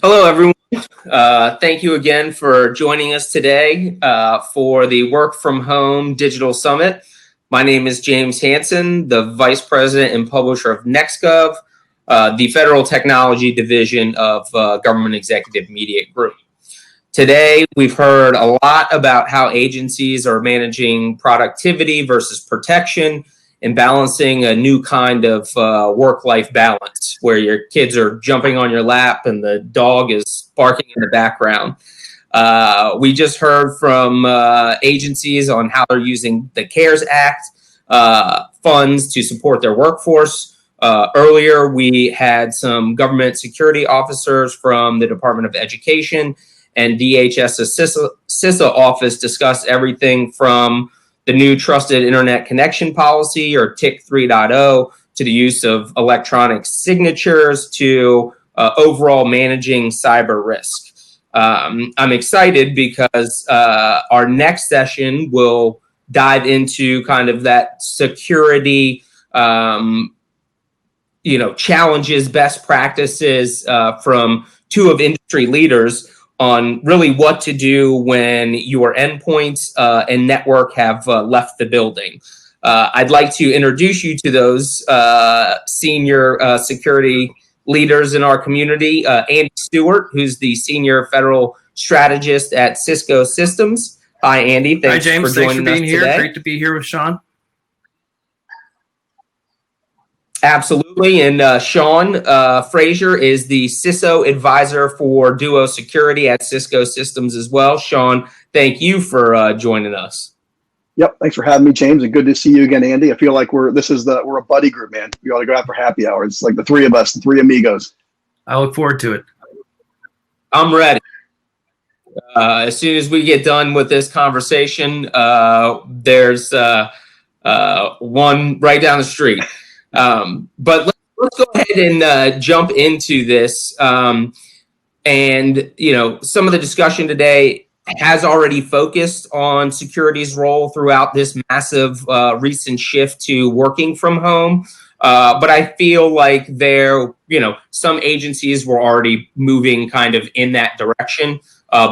Hello, everyone. Thank you again for joining us today for the Work From Home Digital Summit. My name is James Hansen, the Vice President and Publisher of NextGov, the Federal Technology Division of Government Executive Media Group. Today, we've heard a lot about how agencies are managing productivity versus protection and balancing a new kind of work-life balance where your kids are jumping on your lap and the dog is barking in the background. We just heard from agencies on how they're using the CARES Act funds to support their workforce. Earlier, we had some government security officers from the Department of Education and DHS's CISA office discuss everything from the new Trusted Internet Connection Policy, or TIC 3.0, to the use of electronic signatures, to overall managing cyber risk. I'm excited because our next session will dive into kind of that security, challenges, best practices from two of industry leaders on really what to do when your endpoints and network have left the building. I'd like to introduce you to those senior security leaders in our community. Andy Stewart, who's the Senior Federal Strategist at Cisco Systems. Hi, Andy. Hi, James. Thanks for being here. Great to be here with Sean. Absolutely. And Sean Frazier is the CISO advisor for Duo Security at Cisco Systems as well. Sean, thank you for joining us. Yep. Thanks for having me, James. And good to see you again, Andy. I feel like we're a buddy group, man. We ought to go out for happy hour. It's like the three of us, the three amigos. I look forward to it. I'm ready. As soon as we get done with this conversation, there's one right down the street. But let's go ahead and jump into this. And, some of the discussion today has already focused on security's role throughout this massive recent shift to working from home. But I feel like some agencies were already moving kind of in that direction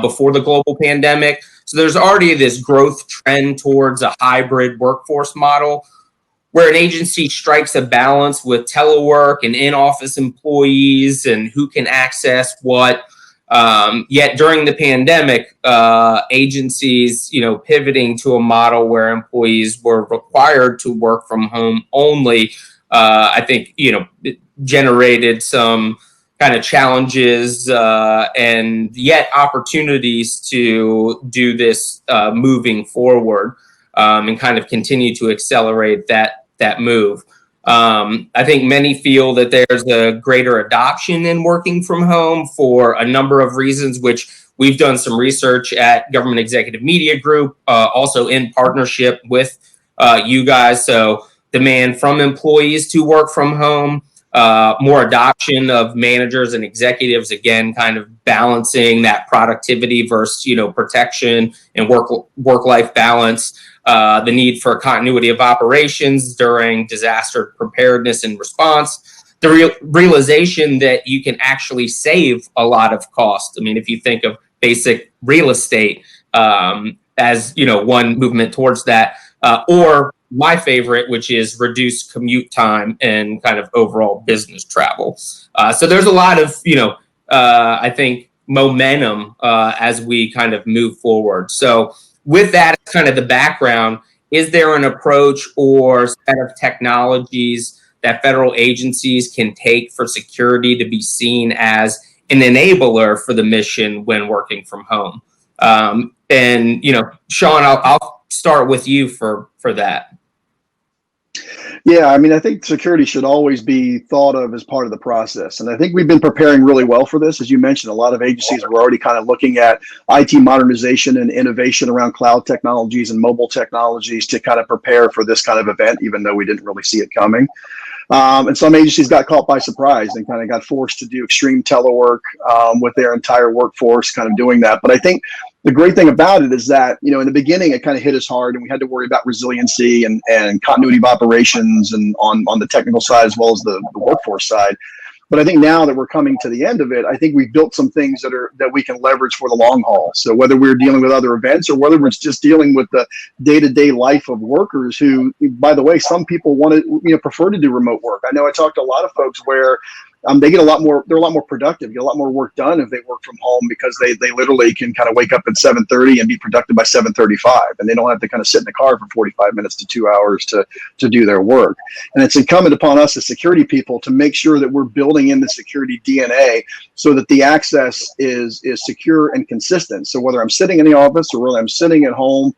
before the global pandemic. So there's already this growth trend towards a hybrid workforce model, where an agency strikes a balance with telework and in-office employees and who can access what. Yet during the pandemic, agencies, pivoting to a model where employees were required to work from home only, I think, it generated some kind of challenges and yet opportunities to do this moving forward and kind of continue to accelerate that move. I think many feel that there's a greater adoption in working from home for a number of reasons, which we've done some research at Government Executive Media Group, also in partnership with you guys. So demand from employees to work from home, more adoption of managers and executives, again, kind of balancing that productivity versus, protection and work-life balance. The need for continuity of operations during disaster preparedness and response, the realization that you can actually save a lot of cost. I mean, if you think of basic real estate as, one movement towards that, or my favorite, which is reduced commute time and kind of overall business travel. So there's a lot of, I think, momentum as we kind of move forward. So with that as kind of the background, is there an approach or set of technologies that federal agencies can take for security to be seen as an enabler for the mission when working from home? And, Sean, I'll start with you for that. Yeah, I mean, I think security should always be thought of as part of the process. And I think we've been preparing really well for this. As you mentioned, a lot of agencies were already kind of looking at IT modernization and innovation around cloud technologies and mobile technologies to kind of prepare for this kind of event, even though we didn't really see it coming. And some agencies got caught by surprise and kind of got forced to do extreme telework with their entire workforce kind of doing that. But I think the great thing about it is that, in the beginning, it kind of hit us hard and we had to worry about resiliency and continuity of operations and on the technical side as well as the workforce side. But I think now that we're coming to the end of it, I think we've built some things that we can leverage for the long haul. So whether we're dealing with other events or whether we're just dealing with the day-to-day life of workers who, by the way, some people want to, prefer to do remote work. I know I talked to a lot of folks where they get they're a lot more productive, get a lot more work done if they work from home, because they literally can kind of wake up at 7:30 and be productive by 7:35, and they don't have to kind of sit in the car for 45 minutes to 2 hours to do their work. And it's incumbent upon us as security people to make sure that we're building in the security DNA so that the access is secure and consistent. So whether I'm sitting in the office or whether I'm sitting at home,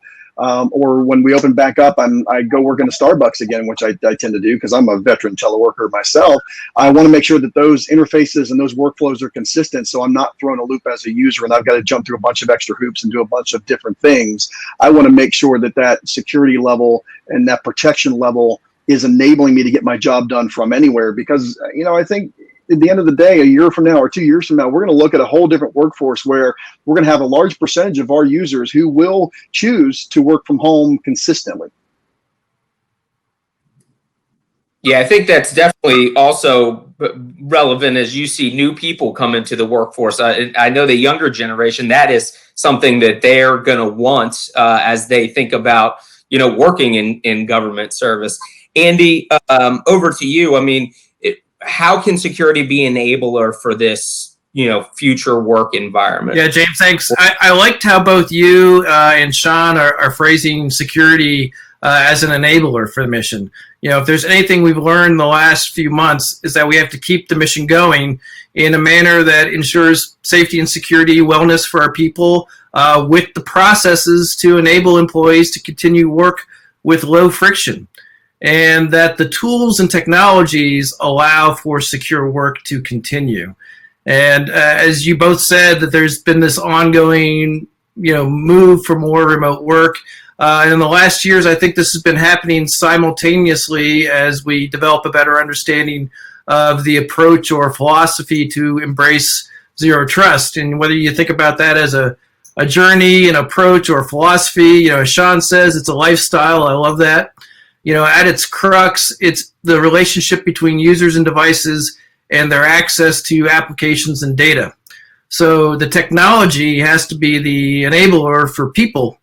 or when we open back up, I go work in a Starbucks again, which I tend to do because I'm a veteran teleworker myself. I want to make sure that those interfaces and those workflows are consistent, so I'm not thrown a loop as a user and I've got to jump through a bunch of extra hoops and do a bunch of different things. I want to make sure that that security level and that protection level is enabling me to get my job done from anywhere, because I think at the end of the day, a year from now or 2 years from now, we're going to look at a whole different workforce where we're going to have a large percentage of our users who will choose to work from home consistently. Yeah, I think that's definitely also relevant as you see new people come into the workforce. I know the younger generation, that is something that they're going to want as they think about, working in government service. Andy, over to you. I mean, how can security be an enabler for this, future work environment? Yeah, James, thanks. I liked how both you and Sean are phrasing security as an enabler for the mission. If there's anything we've learned in the last few months, is that we have to keep the mission going in a manner that ensures safety and security, wellness for our people, with the processes to enable employees to continue work with low friction, and that the tools and technologies allow for secure work to continue. And as you both said, that there's been this ongoing, move for more remote work. And in the last years, I think this has been happening simultaneously as we develop a better understanding of the approach or philosophy to embrace zero trust. And whether you think about that as a journey, an approach, or philosophy, as Sean says, it's a lifestyle. I love that. At its crux, it's the relationship between users and devices and their access to applications and data. So the technology has to be the enabler for people,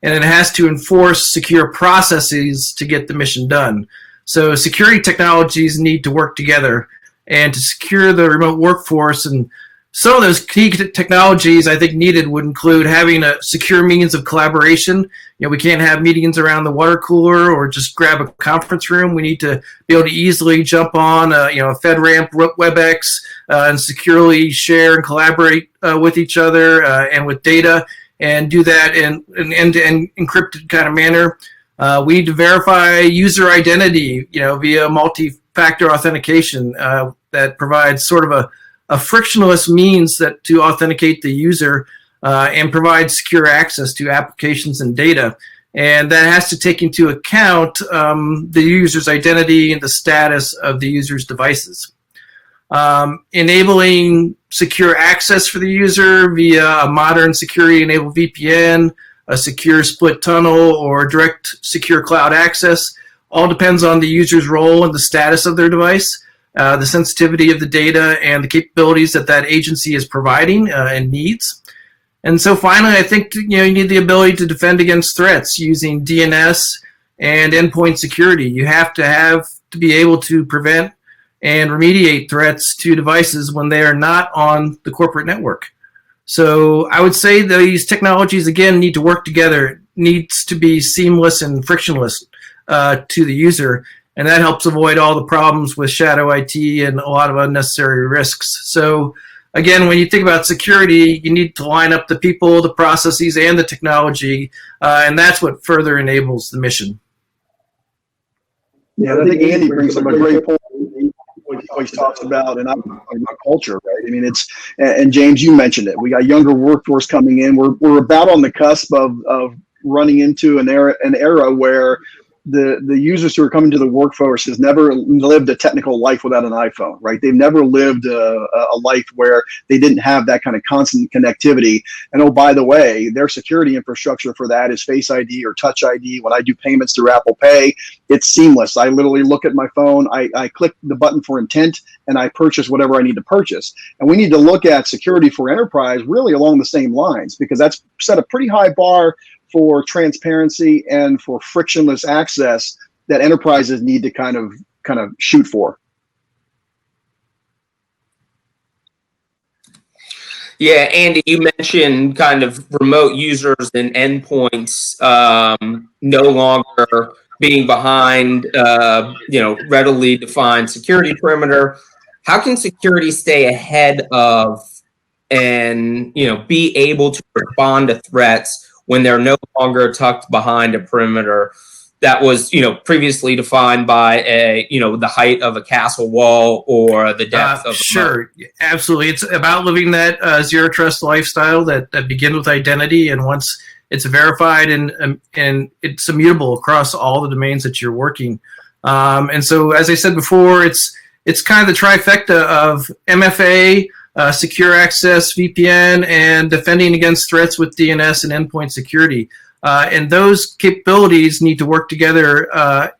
and it has to enforce secure processes to get the mission done. So security technologies need to work together, and to secure the remote workforce, and some of those key technologies I think needed would include having a secure means of collaboration. We can't have meetings around the water cooler or just grab a conference room. We need to be able to easily jump on a FedRAMP, WebEx, and securely share and collaborate with each other and with data, and do that in an end-to-end encrypted kind of manner. We need to verify user identity, via multi-factor authentication that provides sort of a frictionless means to authenticate the user and provide secure access to applications and data. And that has to take into account the user's identity and the status of the user's devices. Enabling secure access for the user via a modern security-enabled VPN, a secure split tunnel, or direct secure cloud access all depends on the user's role and the status of their device, the sensitivity of the data, and the capabilities that agency is providing and needs. And so finally, I think you need the ability to defend against threats using DNS and endpoint security. You have to be able to prevent and remediate threats to devices when they are not on the corporate network. So I would say that these technologies, again, need to work together. It needs to be seamless and frictionless to the user. And that helps avoid all the problems with shadow IT and a lot of unnecessary risks. So again, when you think about security, you need to line up the people, the processes, and the technology. And that's what further enables the mission. Yeah, I think Andy brings up a great point. He always talks about, and I'm talking about culture, right? I mean, and James, you mentioned it. We got younger workforce coming in. We're about on the cusp of running into an era where the users who are coming to the workforce has never lived a technical life without an iPhone, right? They've never lived a life where they didn't have that kind of constant connectivity. And oh, by the way, their security infrastructure for that is Face ID or Touch ID. When I do payments through Apple Pay, it's seamless. I literally look at my phone, I click the button for intent, and I purchase whatever I need to purchase. And we need to look at security for enterprise really along the same lines, because that's set a pretty high bar for transparency and for frictionless access that enterprises need to kind of shoot for. Yeah, Andy, you mentioned kind of remote users and endpoints no longer being behind, readily defined security perimeter. How can security stay ahead of and be able to respond to threats when they're no longer tucked behind a perimeter that was previously defined by the height of a castle wall or the depth of sure, absolutely. It's about living that zero trust lifestyle that begins with identity, and once it's verified and it's immutable across all the domains that you're working. And so, as I said before, it's kind of the trifecta of MFA, secure access, VPN, and defending against threats with DNS and endpoint security. And those capabilities need to work together,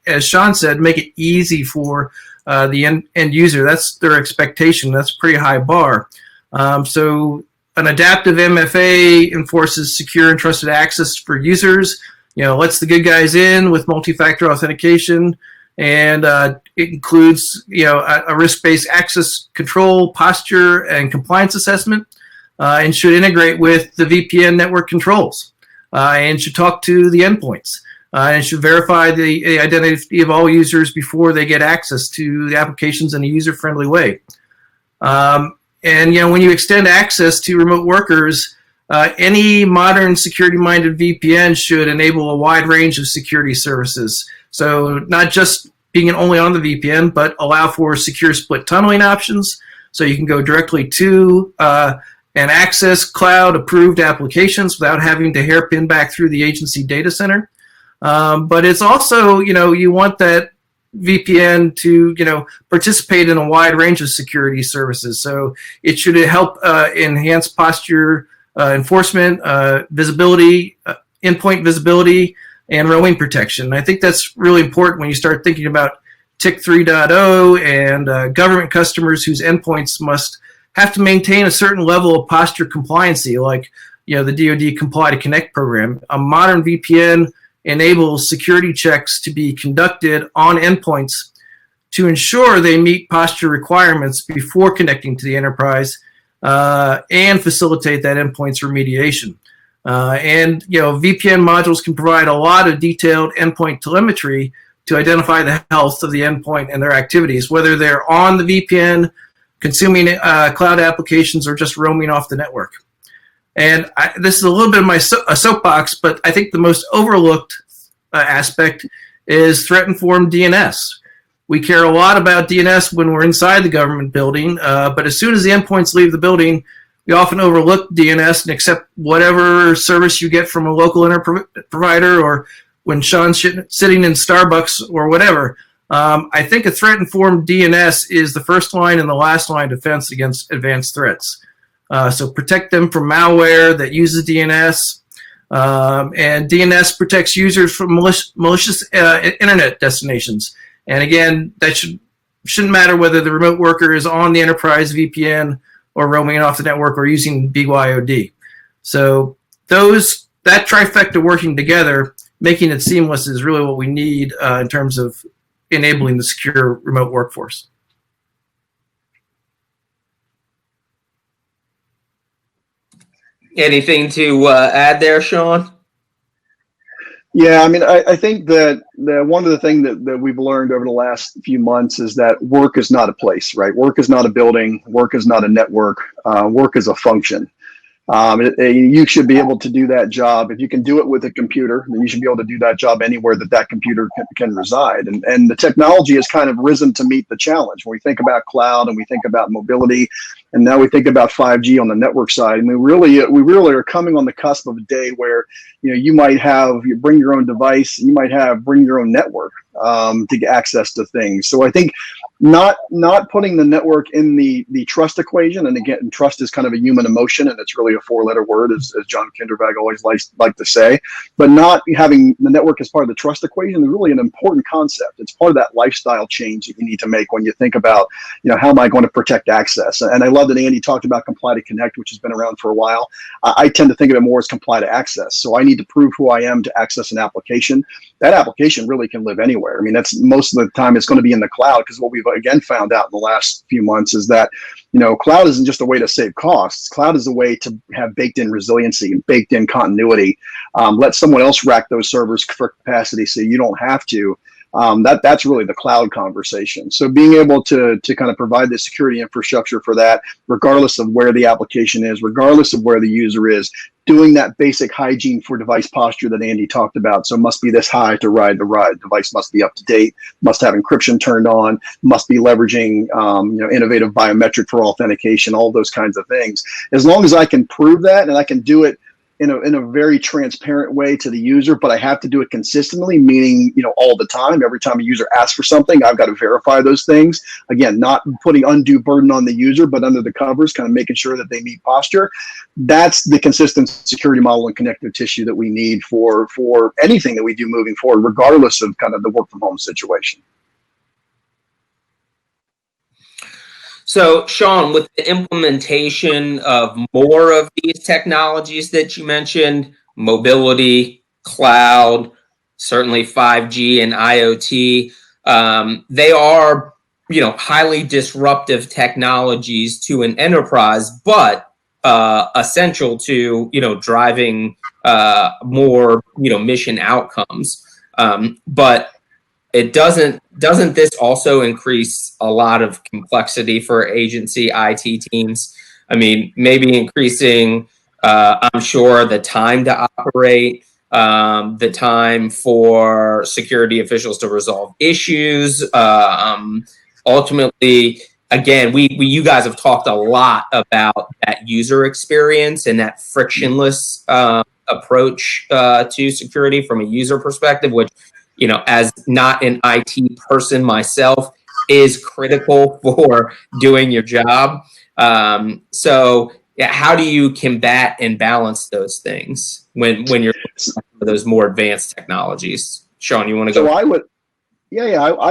as Sean said, make it easy for the end user. That's their expectation. That's a pretty high bar. So an adaptive MFA enforces secure and trusted access for users, lets the good guys in with multi-factor authentication, and it includes a risk-based access control, posture, and compliance assessment, and should integrate with the VPN network controls, and should talk to the endpoints, and should verify the identity of all users before they get access to the applications in a user-friendly way. And when you extend access to remote workers, any modern security-minded VPN should enable a wide range of security services. So not just being only on the VPN, but allow for secure split tunneling options, so you can go directly to and access cloud-approved applications without having to hairpin back through the agency data center. But it's also, you want that VPN to, participate in a wide range of security services. So it should help enhance posture enforcement, visibility, endpoint visibility, and roaming protection. I think that's really important when you start thinking about TIC 3.0 and government customers whose endpoints must have to maintain a certain level of posture compliancy, like the DoD Comply to Connect program. A modern VPN enables security checks to be conducted on endpoints to ensure they meet posture requirements before connecting to the enterprise, and facilitate that endpoint's remediation. And VPN modules can provide a lot of detailed endpoint telemetry to identify the health of the endpoint and their activities, whether they're on the VPN, consuming cloud applications, or just roaming off the network. And this is a little bit of my soapbox, but I think the most overlooked aspect is threat-informed DNS. We care a lot about DNS when we're inside the government building, but as soon as the endpoints leave the building, we often overlook DNS and accept whatever service you get from a local internet provider, or when Sean's sitting in Starbucks or whatever. I think a threat-informed DNS is the first line and the last line of defense against advanced threats. So protect them from malware that uses DNS, and DNS protects users from malicious internet destinations. And again, that shouldn't matter whether the remote worker is on the enterprise VPN or roaming off the network or using BYOD. So that trifecta working together, making it seamless, is really what we need in terms of enabling the secure remote workforce. Anything to add there, Sean? Yeah, I mean, I think that one of the things that we've learned over the last few months is that work is not a place, right? Work is not a building. Work is not a network. Work is a function. You should be able to do that job. If you can do it with a computer, then you should be able to do that job anywhere that computer can reside. And the technology has kind of risen to meet the challenge. When we think about cloud and we think about mobility, And now we think about 5G on the network side. I mean, we really are coming on the cusp of a day where, you might you bring your own device, you might bring your own network to get access to things. So I think not putting the network in the trust equation. And again, trust is kind of a human emotion, and it's really a 4-letter word, as John Kindervag always like to say. But not having the network as part of the trust equation is really an important concept. It's part of that lifestyle change that you need to make when you think about, how am I going to protect access? And I love that Andy talked about comply to connect, which has been around for a while. I tend to think of it more as comply to access. So I need to prove who I am to access an application. That application really can live anywhere. I mean, that's most of the time it's going to be in the cloud, because what we've again found out in the last few months is that, cloud isn't just a way to save costs. Cloud is a way to have baked in resiliency and baked in continuity. Let someone else rack those servers for capacity so you don't have to. That's really the cloud conversation. So being able to kind of provide the security infrastructure for that, regardless of where the application is, regardless of where the user is, doing that basic hygiene for device posture that Andy talked about. So it must be this high to ride the ride. Device must be up to date, must have encryption turned on, must be leveraging innovative biometric for authentication, all those kinds of things. As long as I can prove that, and I can do it in a very transparent way to the user, but I have to do it consistently, meaning, all the time. Every time a user asks for something, I've got to verify those things. Again, not putting undue burden on the user, but under the covers, kind of making sure that they meet posture. That's the consistent security model and connective tissue that we need for anything that we do moving forward, regardless of kind of the work from home situation. So, Sean, with the implementation of more of these technologies that you mentioned, mobility, cloud, certainly 5G and IoT, they are, highly disruptive technologies to an enterprise, but essential to, driving more, mission outcomes. But it doesn't this also increase a lot of complexity for agency IT teams? I mean, maybe increasing, I'm sure, the time to operate, the time for security officials to resolve issues. Ultimately, again, you guys have talked a lot about that user experience and that frictionless approach to security from a user perspective, which, as not an IT person myself, is critical for doing your job. So how do you combat and balance those things when you're looking for those more advanced technologies? Sean, you want to go? So I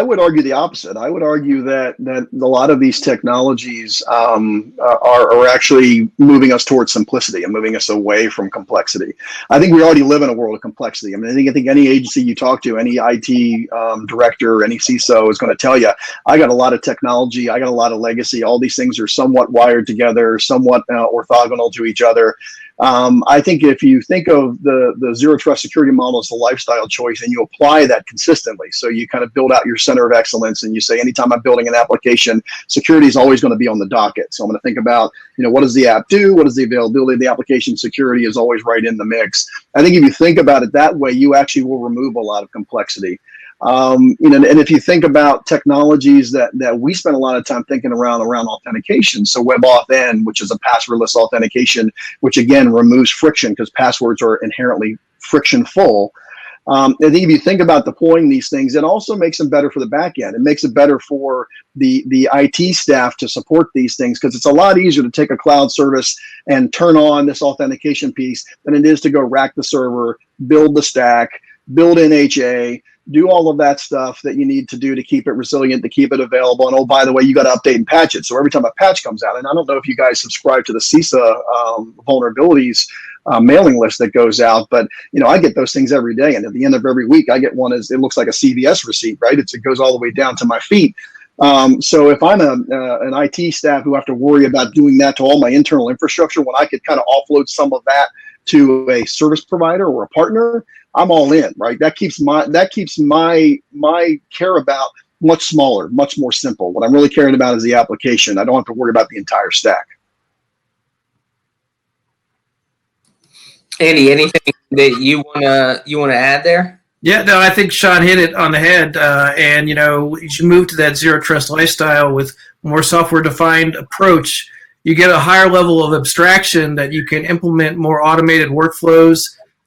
would argue the opposite. I would argue that a lot of these technologies are actually moving us towards simplicity and moving us away from complexity. I think we already live in a world of complexity. I mean, I think any agency you talk to, any IT director, any CISO is going to tell you, I got a lot of technology, I got a lot of legacy. All these things are somewhat wired together, somewhat orthogonal to each other. I think if you think of the zero trust security model as a lifestyle choice and you apply that consistently, so you kind of build out your center of excellence and you say, anytime I'm building an application, security is always going to be on the docket. So I'm going to think about, what does the app do? What is the availability of the application? Security is always right in the mix. I think if you think about it that way, you actually will remove a lot of complexity. And if you think about technologies that we spend a lot of time thinking around authentication, so WebAuthn, which is a passwordless authentication, which again removes friction because passwords are inherently frictionful. I think if you think about deploying these things, it also makes them better for the back end. It makes it better for the IT staff to support these things, because it's a lot easier to take a cloud service and turn on this authentication piece than it is to go rack the server, build the stack, build in HA, do all of that stuff that you need to do to keep it resilient, to keep it available. And oh, by the way, you got to update and patch it. So every time a patch comes out, and I don't know if you guys subscribe to the CISA vulnerabilities mailing list that goes out, but I get those things every day. And at the end of every week, I get one it looks like a CVS receipt, right? It goes all the way down to my feet. So if I'm an IT staff who have to worry about doing that to all my internal infrastructure, when I could kind of offload some of that to a service provider or a partner, I'm all in, right? That keeps my care about much smaller, much more simple. What I'm really caring about is the application. I don't have to worry about the entire stack. Andy, anything that you wanna add there? Yeah, no, I think Sean hit it on the head. You should move to that zero trust lifestyle with more software defined approach. you get a higher level of abstraction that you can implement more automated workflows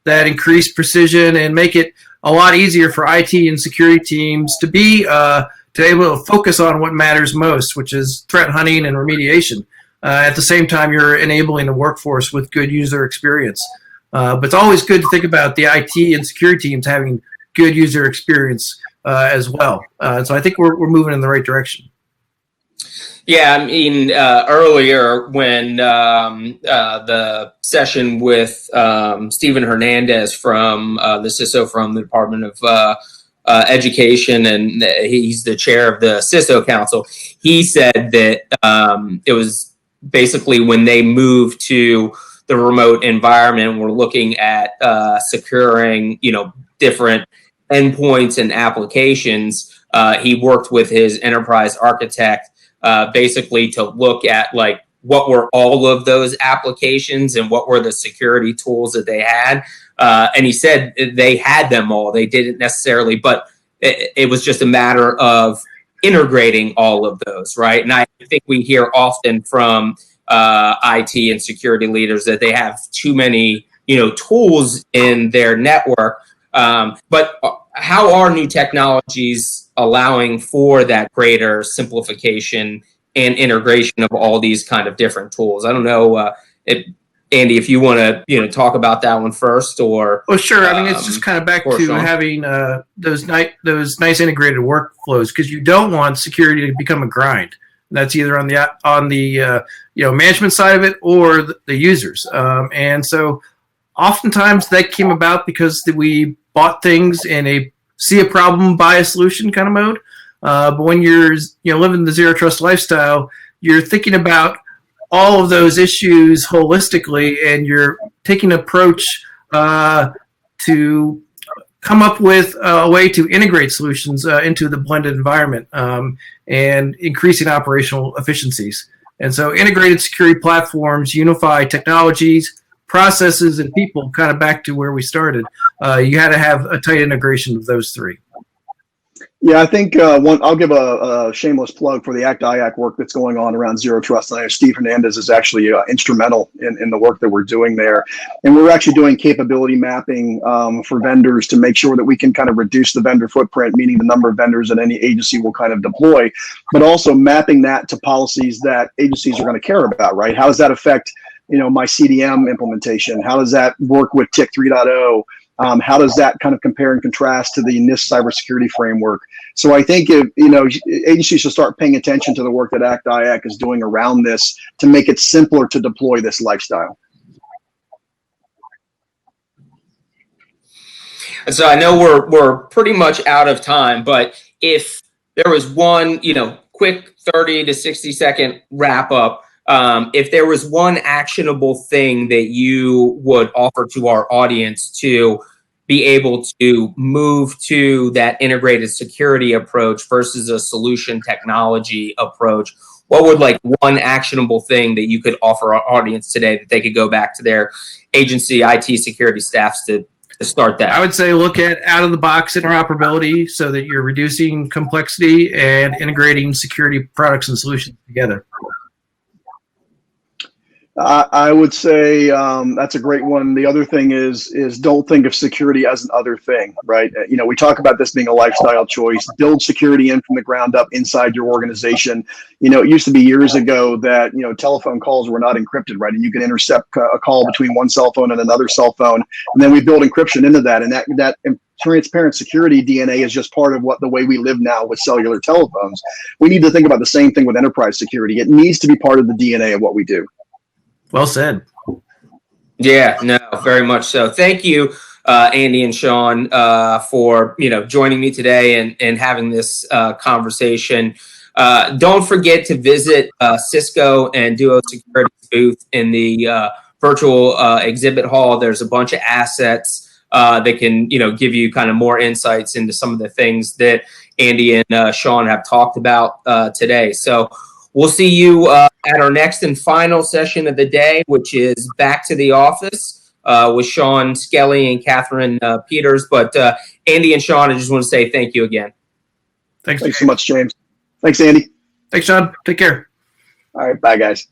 that increase precision and make it a lot easier for IT and security teams to be able to focus on what matters most, which is threat hunting and remediation. At the same time, you're enabling the workforce with good user experience. But it's always good to think about the IT and security teams having good user experience as well. So I think we're moving in the right direction. Yeah, I mean, earlier when the session with Stephen Hernandez from the CISO from the Department of Education, and he's the chair of the CISO Council, he said that it was basically when they moved to the remote environment, we're looking at securing, different endpoints and applications. He worked with his enterprise architect basically to look at like what were all of those applications and what were the security tools that they had. And he said they had them all. They didn't necessarily, but it was just a matter of integrating all of those, right? And I think we hear often from IT and security leaders that they have too many, tools in their network. But how are new technologies allowing for that greater simplification and integration of all these kind of different tools? I don't know, Andy, if you want to talk about that one first, or well, sure. I mean, it's just kind of back to Sean. Having those nice integrated workflows, because you don't want security to become a grind. And that's either on the management side of it or the users. And so oftentimes that came about because we bought things in a see a problem, buy a solution kind of mode. But when you're living the zero trust lifestyle, you're thinking about all of those issues holistically, and you're taking an approach to come up with a way to integrate solutions into the blended environment and increasing operational efficiencies. And so integrated security platforms unify technologies, processes, and people, kind of back to where we started. You had to have a tight integration of those three. Yeah, I think I'll give a shameless plug for the ACT-IAC work that's going on around Zero Trust. And I know Steve Hernandez is actually instrumental in the work that we're doing there. And we're actually doing capability mapping for vendors to make sure that we can kind of reduce the vendor footprint, meaning the number of vendors that any agency will kind of deploy, but also mapping that to policies that agencies are going to care about, right? How does that affect my CDM implementation? How does that work with TIC 3.0? How does that kind of compare and contrast to the NIST cybersecurity framework? So I think agencies should start paying attention to the work that ACT-IAC is doing around this to make it simpler to deploy this lifestyle. And so I know we're pretty much out of time, but if there was one, quick 30 to 60-second wrap up, if there was one actionable thing that you would offer to our audience to be able to move to that integrated security approach versus a solution technology approach, what would one actionable thing that you could offer our audience today that they could go back to their agency IT security staffs to start that? I would say look at out-of-the-box interoperability so that you're reducing complexity and integrating security products and solutions together. I would say that's a great one. The other thing is don't think of security as an other thing, right? We talk about this being a lifestyle choice. Build security in from the ground up inside your organization. It used to be years ago that telephone calls were not encrypted, right? And you can intercept a call between one cell phone and another cell phone, and then we build encryption into that, and that transparent security DNA is just part of the way we live now with cellular telephones. We need to think about the same thing with enterprise security. It needs to be part of the DNA of what we do. Well said. Yeah, no, very much so. Thank you, Andy and Sean, for joining me today and having this conversation. Don't forget to visit Cisco and Duo Security's booth in the virtual exhibit hall. There's a bunch of assets that can give you kind of more insights into some of the things that Andy and Sean have talked about today. So we'll see you at our next and final session of the day, which is Back to the Office with Sean Skelly and Catherine Peters. But Andy and Sean, I just want to say thank you again. Thanks so much, James. Thanks, Andy. Thanks, Sean. Take care. All right. Bye, guys.